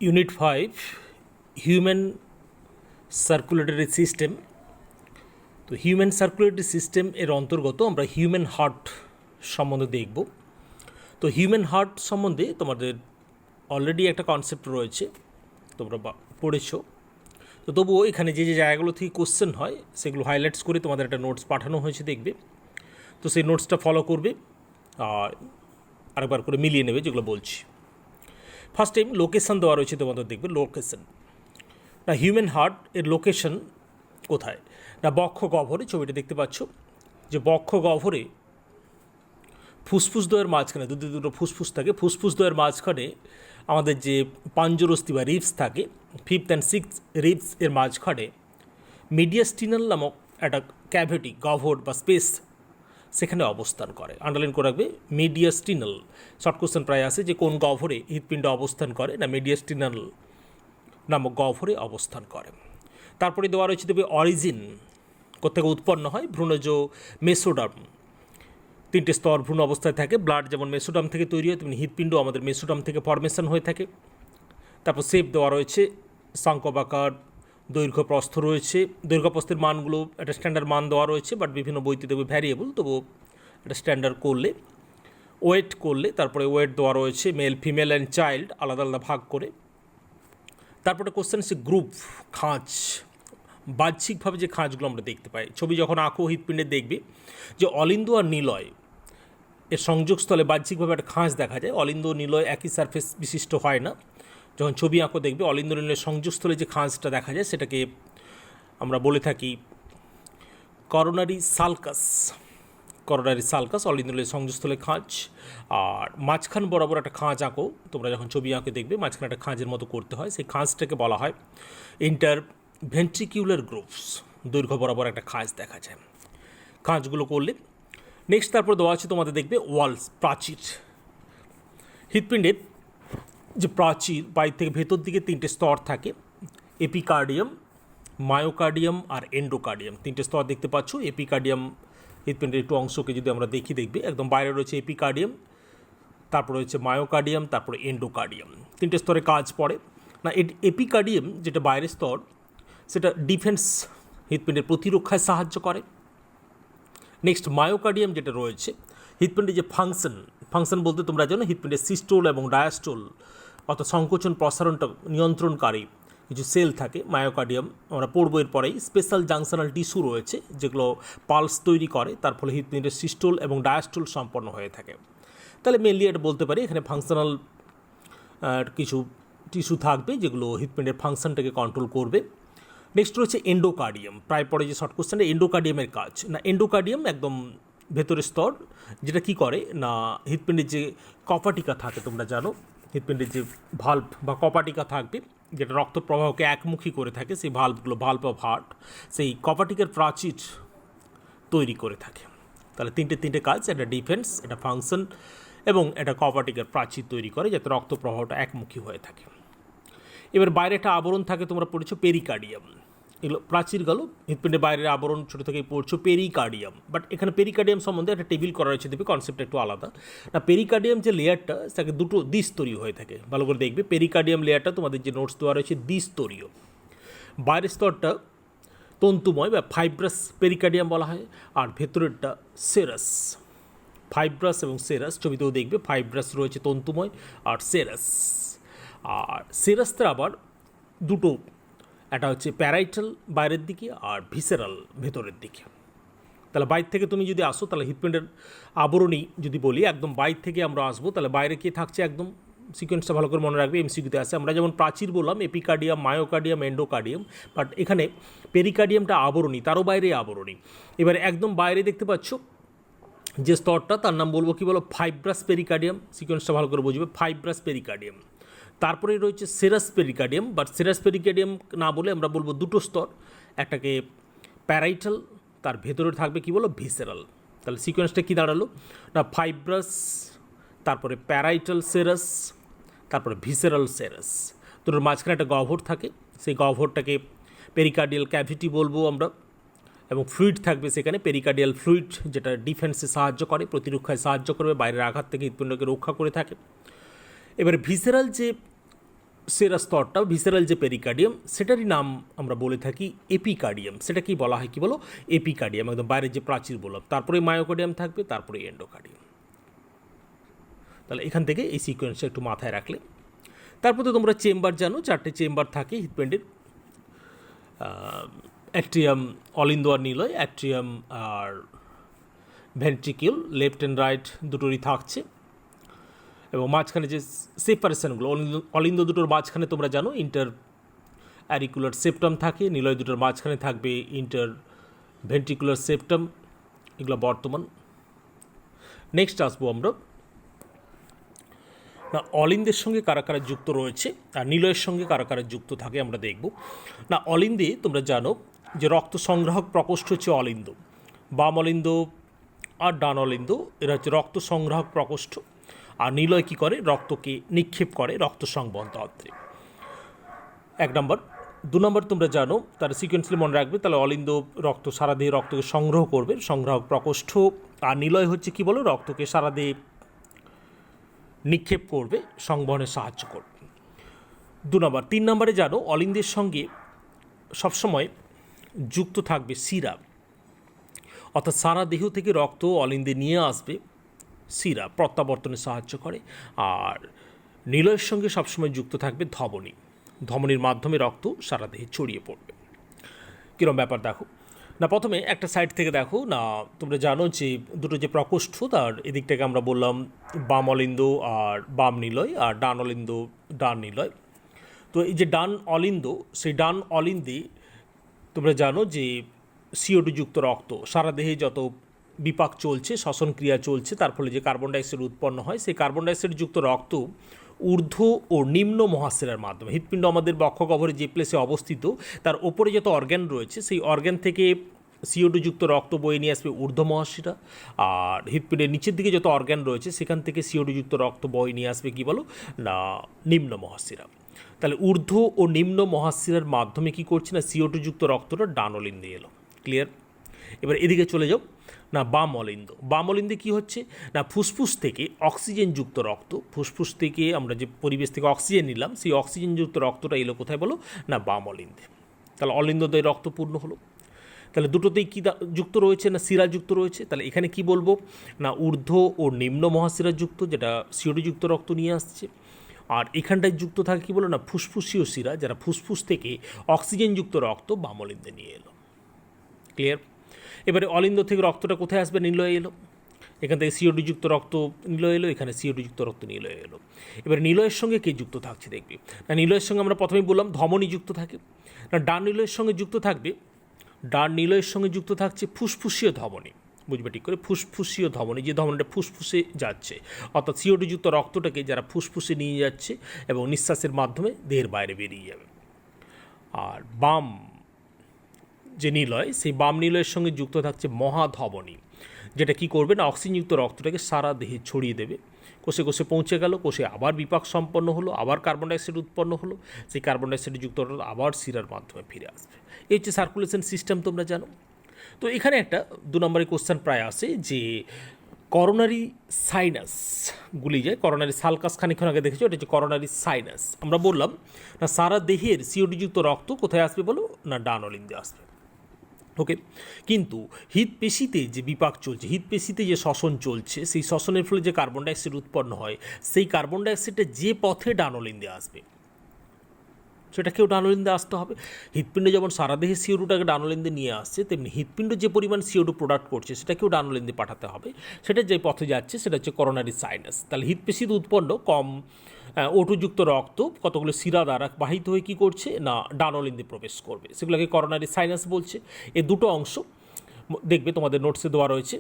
Unit 5 human circulatory system. তো human circulatory system এর অন্তর্গত আমরা হিউম্যান হার্ট সম্বন্ধে দেখব। তো হিউম্যান হার্ট সম্বন্ধে তোমাদের অলরেডি একটা কনসেপ্ট রয়েছে, তোমরা পড়েছো। তো তবুও এখানে যে যে জায়গাগুলো থেকে কোশ্চেন হয় সেগুলো হাইলাইটস করে তোমাদের একটা নোটস পাঠানো হয়েছে, দেখবে। তো সেই নোটসটা ফলো করবে আর আরেকবার করে মিলিয়ে নেবে যেগুলো বলছি। ফার্স্ট টাইম লোকেশান দেওয়া রয়েছে, তোমাদের দেখবে লোকেশান। না হিউম্যান হার্ট এর লোকেশন কোথায়? না বক্ষ গহ্বরে, ছবিটা দেখতে পাচ্ছ যে বক্ষ গহ্বরে ফুসফুসদ্বয়ের মাঝখানে দুটো ফুসফুস থাকে। ফুসফুসদ্বয়ের মাঝখানে আমাদের যে পাঞ্জরস্থি বা রিবস থাকে, 5th and 6th রিবস এর মাঝখানে মিডিয়াস্টিনাল নামক একটা ক্যাভিটি, গহ্বর বা স্পেস সেখানে অবস্থান করে। আন্ডারলাইন করে রাখবে মিডিয়াস্টিনাল। শর্ট কোশ্চেন প্রায় আসে যে কোন গহ্বরে হৃৎপিণ্ড অবস্থান করে, না মিডিয়াস্টিনাল নামক গহ্বরে অবস্থান করে। তারপরে দেওয়া রয়েছে দেবে অরিজিন, কোথেকে উৎপন্ন হয়, ভ্রূণজ মেসোডার্ম। 3টে স্তর ভ্রূণ অবস্থায় থাকে। ব্লাড যেমন মেসোডার্ম থেকে তৈরি হয়, তেমনি হৃৎপিণ্ড আমাদের মেসোডার্ম থেকে ফরমেশন হয়ে থাকে। তারপর শেপ দেওয়া রয়েছে, শঙ্কবাকার, দৈর্ঘ্য প্রস্থ রয়েছে। দৈর্ঘ্য প্রস্থের মানগুলো একটা স্ট্যান্ডার্ড মান দেওয়া রয়েছে, বাট বিভিন্ন বইতে দেবে ভ্যারিয়েবল, তবু একটা স্ট্যান্ডার্ড করলে, ওয়েট করলে, তারপরে ওয়েট দেওয়া রয়েছে মেল, ফিমেল অ্যান্ড চাইল্ড আলাদা আলাদা ভাগ করে। তারপরে কোশ্চেন সে গ্রুপ, খাঁজ, বাহ্যিকভাবে যে খাঁজগুলো আমরা দেখতে পাই। ছবি যখন আঁকো হৃৎপিণ্ডে দেখবে যে অলিন্দ আর নিলয় এর সংযোগস্থলে বাহ্যিকভাবে একটা খাঁজ দেখা যায়। অলিন্দ ও নিলয় একই সারফেস বিশিষ্ট হয় না। যখন ছবি আঁকো দেখবে অলিন্দ নিলয়ের সংযোগস্থলে যে খাঁজটা দেখা যায় সেটাকে আমরা বলে থাকি করোনারি সালকাস। করোনারি সালকাস অলিন্দ নিলয়ের সংযোগস্থলে খাঁজ। আর মাঝখান বরাবর একটা খাঁজ আঁকো, তোমরা যখন ছবি আঁকে দেখবে মাঝখানে একটা খাঁজের মতো করতে হয়। সেই খাঁজটাকে বলা হয় ইন্টার ভেন্ট্রিকিউলার গ্রুপস। দৈর্ঘ্য বরাবর একটা খাঁজ দেখা যায়। খাঁজগুলো করলে নেক্সট তারপর দেওয়া আছে তোমাদের দেখবে ওয়ালস, প্রাচীর। হৃৎপিণ্ডের যে প্রাচীর বাইর থেকে ভেতর দিকে 3টে স্তর থাকে, এপিকার্ডিয়াম, মায়োকার্ডিয়াম আর এন্ডোকার্ডিয়াম। 3টে স্তর দেখতে পাচ্ছ। এপিকার্ডিয়াম হৃৎপিণ্ডের একটু অংশকে যদি আমরা দেখবে একদম বাইরে রয়েছে এপিকার্ডিয়াম, তারপর রয়েছে মায়োকার্ডিয়াম, তারপরে এন্ডোকার্ডিয়াম। 3টে স্তরে কাজ পড়ে। না এপিকার্ডিয়াম যেটা বাইরের স্তর, সেটা ডিফেন্স, হৃৎপিণ্ডের প্রতিরক্ষায় সাহায্য করে। নেক্সট মায়োকার্ডিয়াম যেটা রয়েছে, হৃৎপিণ্ডের যে ফাংশন বলতে তোমরা জানো হৃৎপিণ্ডের সিস্টোল এবং ডায়াস্টোল অর্থাৎ সংকোচন প্রসারণটা নিয়ন্ত্রণকারী কিছু সেল থাকে মায়োকার্ডিয়াম, আমরা পড়বো এর পরেই। স্পেশাল জাংশনাল টিস্যু রয়েছে যেগুলো পালস তৈরি করে, তার ফলে হৃৎপিণ্ডের সিস্টোল এবং ডায়াস্টোল সম্পন্ন হয়ে থাকে। তাহলে মেনলি এটা বলতে পারি এখানে ফাংশনাল কিছু টিস্যু থাকবে যেগুলো হৃৎপিণ্ডের ফাংশনটাকে কন্ট্রোল করবে। নেক্সট রয়েছে এন্ডোকার্ডিয়াম। প্রায় পরে যে শর্ট কোশ্চেনটা এন্ডোকার্ডিয়ামের কাজ, না এন্ডোকার্ডিয়াম একদম ভেতরের স্তর, যেটা কি করে না হৃৎপিণ্ডের যে কপাটিকা থাকে, তোমরা জানো হৃৎপিণ্ডের যে ভাল্ব বা কপাটিকা থাকবে যেটা রক্ত প্রবাহকে একমুখী করে থাকে, সেই ভাল্বগুলো, ভাল্ব অফ হার্ট, সেই কপাটিকার প্রাচীর তৈরি করে থাকে। তাহলে তিনটে কাজ, একটা ডিফেন্স, একটা ফাংশন এবং একটা কপাটিকার প্রাচীর তৈরি করে যাতে রক্ত প্রবাহটা একমুখী হয়ে থাকে। এবার বাইরে একটা আবরণ থাকে, তোমরা পড়েছো পেরিকার্ডিয়াম। এগুলো প্রাচীর গেল, হৃৎপিণ্ডের বাইরের আবরণ ছোটো থেকেই পড়ছো পেরিকার্ডিয়াম। বাট এখানে পেরিকার্ডিয়াম সম্বন্ধে একটা টেবিল করা রয়েছে, দেখবে কনসেপ্টটা একটু আলাদা। না পেরিকার্ডিয়াম যে লেয়ারটা সেটাকে দুটো দ্বিস্তরীয় হয়ে থাকে, ভালো করে দেখবে। পেরিকার্ডিয়াম লেয়ারটা তোমাদের যে নোটস দেওয়া রয়েছে দ্বিস্তরীয়। বাইরের স্তরটা তন্তুময় বা ফাইব্রাস পেরিকার্ডিয়াম বলা হয়, আর ভেতরেরটা সেরাস। ফাইব্রাস এবং সেরাস, ছবিতেও দেখবে ফাইব্রাস রয়েছে তন্তুময় আর সেরাস। আর সেরাসটা আবার দুটো, একটা হচ্ছে প্যারাইটাল বাইরের দিকে আর ভিসেরাল ভেতরের দিকে। তাহলে বাইর থেকে তুমি যদি আসো তাহলে হৃৎপিণ্ডের আবরণী যদি বলি একদম বাইর থেকে আমরা আসবো, তাহলে বাইরে কে থাকছে একদম সিকোয়েন্সটা ভালো করে মনে রাখবে, এমসিকিউতে আসে। আমরা যেমন প্রাচীর বললাম এপিকার্ডিয়াম, মায়োকার্ডিয়াম, এন্ডোকার্ডিয়াম, বাট এখানে পেরিকার্ডিয়ামটা আবরণী, তারও বাইরে আবরণী। এবার একদম বাইরে দেখতে পাচ্ছ যে স্তরটা, তার নাম বলবো কি বলো, ফাইব্রাস পেরিকার্ডিয়াম। সিকোয়েন্সটা ভালো করে বুঝবে, ফাইব্রাস পেরিকার্ডিয়াম। তারপরে রয়েছে serous pericardium, but serous pericardium না বলে আমরা বলবো দুটো স্তর, একটাকে প্যারাইটাল, তার ভেতরে থাকবে কি বলো, ভিসেরাল। তাহলে সিকোয়েন্সটা কী দাঁড়ালো না ফাইব্রাস, তারপরে প্যারাইটাল সেরাস, তারপরে ভিসেরাল সেরাস। দুটোর মাঝখানে একটা গহ্বর থাকে, সেই গহ্বরটাকে পেরিকার্ডিয়াল ক্যাভিটি বলবো আমরা, এবং ফ্লুইড থাকবে সেখানে, পেরিকার্ডিয়াল ফ্লুইড, যেটা ডিফেন্সে সাহায্য করে, প্রতিরক্ষায় সাহায্য করবে, বাইরের আঘাত থেকে হৃৎপিণ্ডকে রক্ষা করে থাকে। এবার ভিসেরাল যে সেরা স্তরটা ভিসেরাল যে পেরিকার্ডিয়াম সেটারই নাম আমরা বলে থাকি এপিকার্ডিয়াম। সেটা কি বলা হয়, কি বলো, এপিকার্ডিয়াম, একদম বাইরের যে প্রাচীর বললাম, তারপরে মায়োকার্ডিয়াম থাকবে, তারপরে এন্ডোকার্ডিয়াম। তাহলে এখান থেকে এই সিকোয়েন্সটা একটু মাথায় রাখলে। তারপর তো তোমরা চেম্বার জানো, 4টে চেম্বার থাকে হৃৎপিণ্ডের, অ্যাট্রিয়াম, অলিন্দ আর নিলয়, অ্যাট্রিয়াম আর ভেন্ট্রিকিউল, লেফট অ্যান্ড রাইট দুটোরই থাকছে। এবং মাঝখানে যে সেপারেশনগুলো, অলিন্দ দুটোর মাঝখানে তোমরা জানো ইন্টার অ্যারিকুলার সেপ্টাম থাকে, নিলয় দুটোর মাঝখানে থাকবে ইন্টার ভেন্ট্রিকুলার সেপ্টাম। এগুলো বর্তমান। নেক্সট আসবো আমরা না অলিন্দের সঙ্গে কারা কারা যুক্ত রয়েছে আর নিলয়ের সঙ্গে কারা কারা যুক্ত থাকে আমরা দেখব। না অলিন্দে তোমরা জানো যে রক্ত সংগ্রাহক প্রকোষ্ঠ হচ্ছে অলিন্দ, বাম অলিন্দ আর ডান অলিন্দ এরা হচ্ছে রক্ত সংগ্রাহক প্রকোষ্ঠ। আর নিলয় কী করে, রক্তকে নিক্ষেপ করে রক্ত সংবহনতন্ত্রে। 1 নম্বর। 2 নম্বর তোমরা জানো, তার সিকোয়েন্সলি মনে রাখবে, তাহলে অলিন্দ রক্ত সারা দেহে রক্তকে সংগ্রহ করবে, সংগ্রাহক প্রকোষ্ঠ। আর নিলয় হচ্ছে কি বলো, রক্তকে সারা দেহে নিক্ষেপ করবে, সংবহনে সাহায্য করবে। 2 নম্বর। 3 নম্বরে জানো অলিন্দের সঙ্গে সবসময় যুক্ত থাকবে শিরা, অর্থাৎ সারা দেহ থেকে রক্ত অলিন্দে নিয়ে আসবে শিরা, প্রত্যাবর্তনে সাহায্য করে। আর নিলয়ের সঙ্গে সবসময় যুক্ত থাকবে ধমনী, ধমনীর মাধ্যমে রক্ত সারা দেহে ছড়িয়ে পড়বে। কীরকম ব্যাপার দেখো না, প্রথমে একটা সাইড থেকে দেখো না, তোমরা জানো যে দুটো যে প্রকোষ্ঠ, তার এদিকটাকে আমরা বললাম বাম অলিন্দ আর বাম নিলয়, আর ডান অলিন্দ ডান নিলয়। তো এই যে ডান অলিন্দ, সেই ডান অলিন্দে তোমরা জানো যে CO2 যুক্ত রক্ত, সারা দেহে যত বিপাক চলছে, শ্বসন ক্রিয়া চলছে, তার ফলে যে কার্বন ডাইঅক্সাইড উৎপন্ন হয়, সেই কার্বন ডাইঅক্সাইড যুক্ত রক্ত ঊর্ধ্ব ও নিম্ন মহাশিরার মাধ্যমে, হৃৎপিণ্ড আমাদের বক্ষগহ্বরে যে প্লেসে অবস্থিত, তার ওপরে যত অর্গ্যান রয়েছে সেই অর্গ্যান থেকে CO2 যুক্ত রক্ত বয়ে নিয়ে আসবে ঊর্ধ্ব মহাশিরা। আর হৃৎপিণ্ডের নিচের দিকে যত অর্গ্যান রয়েছে সেখান থেকে CO2 যুক্ত রক্ত বয়ে নিয়ে আসবে কি বলো না, নিম্ন মহাশিরা। তাহলে ঊর্ধ্ব ও নিম্ন মহাশিরার মাধ্যমে কি করছে না, CO2 যুক্ত রক্তটা ডান অলিন্দে এলো। ক্লিয়ার? এবার এদিকে চলে যাও না, বাম অলিন্দ। বাম অলিন্দে কী হচ্ছে না, ফুসফুস থেকে অক্সিজেনযুক্ত রক্ত, ফুসফুস থেকে আমরা যে পরিবেশ থেকে অক্সিজেন নিলাম, সেই অক্সিজেনযুক্ত রক্তটা এলো কোথায় বলো না, বাম অলিন্দে। তাহলে অলিন্দদ্বয় রক্ত পূর্ণ হলো। তাহলে দুটোতেই কী যুক্ত রয়েছে না, শিরা যুক্ত রয়েছে। তাহলে এখানে কি বলবো না, ঊর্ধ্ব ও নিম্ন মহাশিরা যুক্ত, যেটা CO2 যুক্ত রক্ত নিয়ে আসছে। আর এখানটায় যুক্ত থাকে কী বলো না, ফুসফুসীয় শিরা, যারা ফুসফুস থেকে অক্সিজেনযুক্ত রক্ত বাম অলিন্দে নিয়ে এলো। ক্লিয়ার? এবারে অলিন্দ থেকে রক্তটা কোথায় আসবে, নিলয়ে এলো। এখান থেকে CO2 যুক্ত রক্ত নিলয় এলো, এখানে CO2 যুক্ত রক্ত নিলয় এলো। এবারে নিলয়ের সঙ্গে কে যুক্ত থাকছে দেখবি না, নিলয়ের সঙ্গে আমরা প্রথমেই বললাম ধমনী যুক্ত থাকে না, ডান নিলয়ের সঙ্গে যুক্ত থাকবে, ডান নিলয়ের সঙ্গে যুক্ত থাকছে ফুসফুসীয় ধমনী। বুঝবে ঠিক করে, ফুসফুসীয় ধমনী, যে ধমনীটা ফুসফুসে যাচ্ছে, অর্থাৎ CO2 যুক্ত রক্তটাকে যারা ফুসফুসে নিয়ে যাচ্ছে এবং নিঃশ্বাসের মাধ্যমে দেহের বাইরে বেরিয়ে যাবে। আর বাম যে নিলয়, সেই বাম নিলয়ের সঙ্গে যুক্ত থাকছে মহাধমনী, যেটা কি করবে না, অক্সিজেনযুক্ত রক্তটাকে সারা দেহে ছড়িয়ে দেবে, কোষে কোষে পৌঁছে গেল, কোষে আবার বিপাক সম্পন্ন হলো, আবার কার্বন ডাইঅক্সাইড উৎপন্ন হলো, সেই কার্বন ডাইঅক্সাইড যুক্ত রক্ত আবার শিরার মাধ্যমে ফিরে আসবে। এই হচ্ছে সার্কুলেশন সিস্টেম, তোমরা জানো। তো এখানে একটা 2 নম্বরের কোশ্চেন প্রায় আসে যে করোনারি সাইনাসগুলি যায়, করোনারি সালকাস খানিক্ষণ আগে দেখেছো, এটা হচ্ছে করোনারি সাইনাস। আমরা বললাম না সারা দেহের CO2 যুক্ত রক্ত কোথায় আসবে বলো না, ডান অলিন্দে আসবে। ওকে, কিন্তু হৃৎপেশিতে যে বিপাক চলছে, হৃৎপেশিতে যে শ্বসন চলছে, সেই শ্বসনের ফলে যে কার্বন ডাইঅক্সাইড উৎপন্ন হয়, সেই কার্বন ডাইঅক্সাইডটা যে পথে ডান অলিন্দে আসবে সেটাকেও ডান অলিন্দে আসতে হবে। হৃৎপিণ্ড যেমন সারা দেহে CO2টাকে ডান অলিন্দে নিয়ে আসছে, তেমনি হৃৎপিণ্ড যে পরিমাণ CO2 প্রোডাক্ট করছে সেটাকেও ডান অলিন্দে পাঠাতে হবে। সেটা যে পথে যাচ্ছে সেটা হচ্ছে করোনারি সাইনাস। তাহলে হৃৎপেশিতে উৎপন্ন কম O2 যুক্ত রক্ত কতগুলো শিরা দ্বারা বাহিত হয়ে কী করছে না, ডান অলিন্দে প্রবেশ করবে, সেগুলোকে করোনারি সাইনাস বলছে। এই দুটো অংশ দেখবে তোমাদের নোটসে দেওয়া রয়েছে,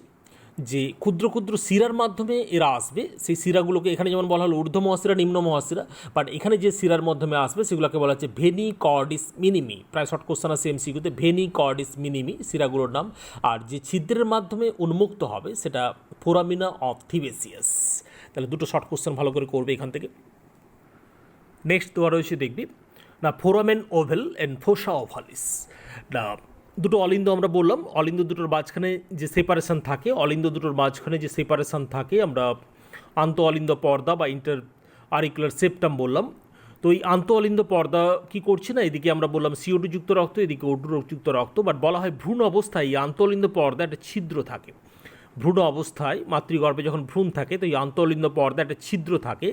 যে ক্ষুদ্র ক্ষুদ্র শিরার মাধ্যমে এরা আসবে। সেই শিরাগুলোকে এখানে যেমন বলা হলো ঊর্ধ্ব মহাশিরা, নিম্ন মহাশিরা, বাট এখানে যে শিরার মাধ্যমে আসবে সেগুলোকে বলা হচ্ছে ভেনি কর্ডিস মিনিমি। প্রায় শর্ট কোশ্চেন আছে MCQতে, ভেনি কর্ডিস মিনিমি শিরাগুলোর নাম। আর যে ছিদ্রের মাধ্যমে উন্মুক্ত হবে সেটা ফোরামিনা অফ থিবেসিয়াস। তাহলে দুটো শর্ট কোশ্চেন ভালো করে করবে এখান থেকে। নেক্সট দেওয়া রয়েছে দেখবি না, ফোরামেন ওভেল অ্যান্ড ফোসা ওভালিস। না দুটো অলিন্দ আমরা বললাম, অলিন্দ দুটোর মাঝখানে যে সেপারেশন থাকে, অলিন্দ দুটোর মাঝখানে যে সেপারেশন থাকে আমরা আন্ত অলিন্দ পর্দা বা ইন্টার আরিকুলার সেপ্টাম বললাম। তো এই আন্তঃঅলিন্দ পর্দা কি করছে না, এদিকে আমরা বললাম CO2 যুক্ত রক্ত, এদিকে O2 যুক্ত রক্ত, বাট বলা হয় ভ্রূণ অবস্থায় এই আন্তঃঅলিন্দ পর্দা একটা ছিদ্র থাকে। ভ্রূণ অবস্থায় মাতৃগর্ভে যখন ভ্রূণ থাকে তো এই আন্তঃঅলিন্দ পর্দা একটা ছিদ্র থাকে,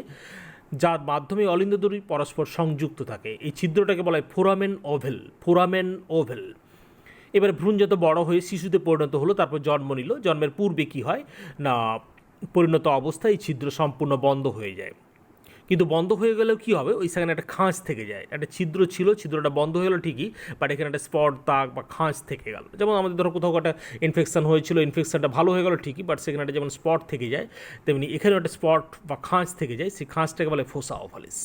যার মাধ্যমে অলিন্দ দুটি পরস্পর সংযুক্ত থাকে। এই ছিদ্রটাকে বলা হয় ফোরামেন ওভেল, ফোরামেন ওভেল। এবারে ভ্রূণ যত বড় হয়ে শিশুতে পরিণত হলো, তারপর জন্ম নিল, জন্মের পূর্বে কি হয় না, পরিণত অবস্থায় এই ছিদ্র সম্পূর্ণ বন্ধ হয়ে যায়। কিন্তু বন্ধ হয়ে গেলেও কী হবে, ওই সেখানে একটা খাঁজ থেকে যায়, একটা ছিদ্র ছিল, ছিদ্রটা বন্ধ হয়ে গেলো ঠিকই, বাট এখানে একটা স্পট দাগ বা খাঁজ থেকে গেল। যেমন আমাদের ধরো কোথাও একটা ইনফেকশন হয়েছিল, ইনফেকশনটা ভালো হয়ে গেলো ঠিকই, বাট সেখানে একটা যেমন স্পট থেকে যায়, তেমনি এখানেও একটা স্পট বা খাঁজ থেকে যায়, সেই খাঁজটাকে বলে ফোসা ওভালিস।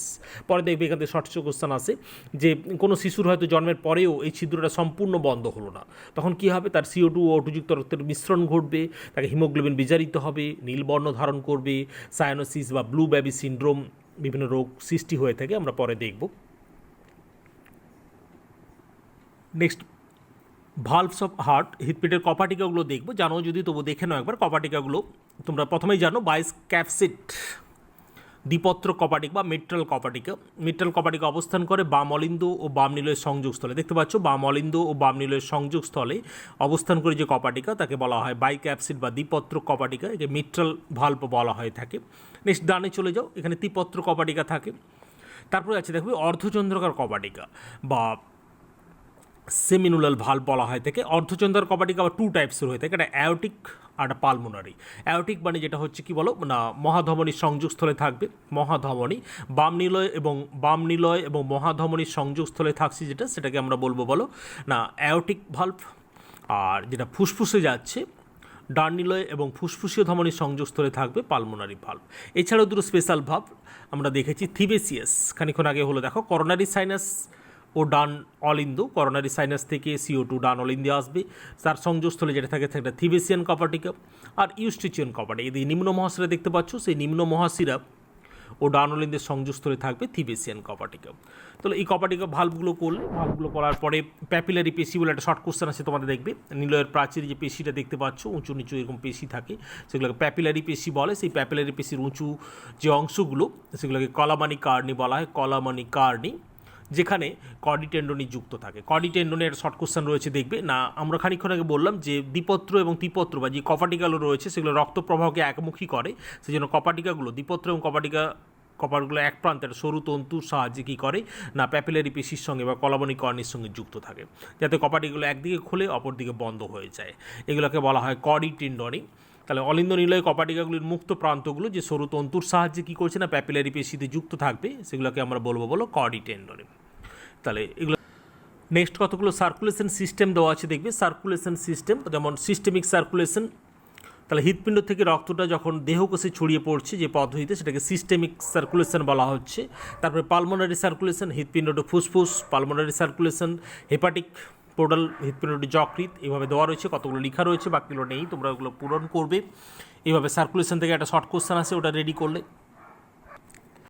পরে দেখবে এখান থেকে শর্ট কোশ্চেন আসে যে কোনো শিশুর হয়তো জন্মের পরেও এই ছিদ্রটা সম্পূর্ণ বন্ধ হলো না, তখন কী হবে, তার CO2 ও O2 যুক্ত রক্তের মিশ্রণ ঘটবে, তাকে হিমোগ্লোবিন বিজারিত হবে, নীলবর্ণ ধারণ করবে, সায়ানোসিস বা ব্লু বেবি সিন্ড্রোম, বিভিন্ন রোগ সৃষ্টি হয়ে থাকে, আমরা পরে দেখব। নেক্সট ভালভস অফ হার্ট, হৃৎপিণ্ডের কপাটিকাগুলো দেখব, জানো যদি তবু দেখে নাও একবার। কপাটিকাগুলো তোমরা প্রথমেই জানো, বাইস্ক্যাপসিড দ্বিপত্র কপাটিক বা মিট্রাল কপাটিকা। মিট্রাল কপাটিকা অবস্থান করে বাম অলিন্দ ও বাম নিলয়ের সংযোগস্থলে। দেখতে পাচ্ছ বাম অলিন্দ ও বাম নিলয়ের সংযোগস্থলে অবস্থান করে যে কপাটিকা তাকে বলা হয় বাইক্যাপসিড বা দ্বিপত্র কপাটিকা, একে মিট্রাল ভাল্ব বলা হয়ে থাকে। নেক্সট ডানে চলে যাও, এখানে ত্রিপত্র কপাটিকা থাকে। তারপরে আছে দেখবে অর্ধচন্দ্রাকার কপাটিকা বা সেমিনুলাল ভাল্ব বলা হয় থাকে। অর্ধচন্দ্রাকার কপাটিকা আবার 2 টাইপসের হয়ে থাকে, একটা অ্যাওটিক আর একটা পালমোনারি। অ্যাওটিক মানে যেটা হচ্ছে কি বলো না, মহাধমনির সংযোগস্থলে থাকবে, মহাধমনী বাম নিলয় এবং মহাধমনির সংযোগস্থলে থাকছে যেটা, সেটাকে আমরা বলবো বলো না অ্যাওটিক ভাল্ব। আর যেটা ফুসফুসে যাচ্ছে ডান নিলয় এবং ফুসফুসীয় ধমনির সংযোগস্থলে থাকবে পালমোনারি ভাল্ব। এছাড়াও দুটো স্পেশাল ভাল্ব আমরা দেখেছি, থিবেসিয়াস খানিক্ষণ আগে হলো দেখো, করোনারি সাইনাস ও ডান অলিন্দ, করোনারি সাইনাস থেকে CO2 ডান অলিন্দে আসবে, তার সংযোগস্থলে যেটা থাকে সেটা থিবেসিয়ান কপাটিকা। আর ইউস্টিচিয়ান কপাটিকা, এই নিম্ন মহাশিরা দেখতে পাচ্ছ, সেই নিম্ন মহাশিরা ও ডান অলিন্দের সংযোগস্থলে থাকবে থিবেসিয়ান কপাটিকা। তাহলে এই কপাটিকা ভাল্বগুলো করলে, ভাল্বগুলো করার পরে প্যাপিলারি পেশি বলে একটা শর্ট কোশ্চেন আছে তোমাদের দেখবে, নিলয়ের প্রাচীর যে পেশিটা দেখতে পাচ্ছ উঁচু নিচু এরকম পেশি থাকে, সেগুলোকে প্যাপিলারি পেশি বলে। সেই প্যাপিলারি পেশির উঁচু যে অংশগুলো সেগুলোকে কলামানি কার্নি বলা হয়, কলামানি কার্নি, যেখানে কর্ডি টেন্ডনি যুক্ত থাকে। কর্ডি টেন্ডনের শর্ট কোশ্চেন রয়েছে দেখবে না, আমরা খানিক্ষণ আগে বললাম যে দ্বিপত্র এবং ত্রিপত্র বা যে কপাটিকাগুলো রয়েছে সেগুলো রক্ত প্রবাহকে একমুখী করে, সেই জন্য কপাটিকাগুলো দ্বিপত্র এবং কপারগুলো এক প্রান্তে একটা সরু তন্তুর সাহায্যে কী করে না প্যাপিলারি পেশির সঙ্গে বা কলামনি কর্নির সঙ্গে যুক্ত থাকে, যাতে কপাটিগুলো একদিকে খুলে অপরদিকে বন্ধ হয়ে যায়। এগুলোকে বলা হয় কর্ডি টেন্ডনি। তাহলে অলিন্দ নিলয় কপাটিকাগুলির মুক্ত প্রান্তগুলো যে সরু তন্তুর সাহায্যে কী করছে না প্যাপিলারি পেশিতে যুক্ত থাকবে, সেগুলোকে আমরা বলো কর্ডি টেন্ডনি। তাহলে এগুলো নেক্সট কতগুলো সার্কুলেশন সিস্টেম দেওয়া আছে দেখবে, সার্কুলেশন সিস্টেম যেমন সিস্টেমিক সার্কুলেশন। তাহলে হৃৎপিণ্ড থেকে রক্তটা যখন দেহকোষে ছড়িয়ে পড়ছে যে পদ্ধতিতে, সেটাকে সিস্টেমিক সার্কুলেশন বলা হচ্ছে। তারপরে পালমোনারি সার্কুলেশন, হৃৎপিণ্ড টু ফুসফুস, পালমোনারি সার্কুলেশন, হেপাটিক পোর্টাল, হৃৎপিণ্ড টু যকৃৎ, এইভাবে দেওয়া রয়েছে, কতগুলো লেখা রয়েছে, বাকিগুলো নেই, তোমরা ওগুলো পূরণ করবে। এইভাবে সার্কুলেশন থেকে একটা শর্ট কোশ্চেন আছে, ওটা রেডি করলে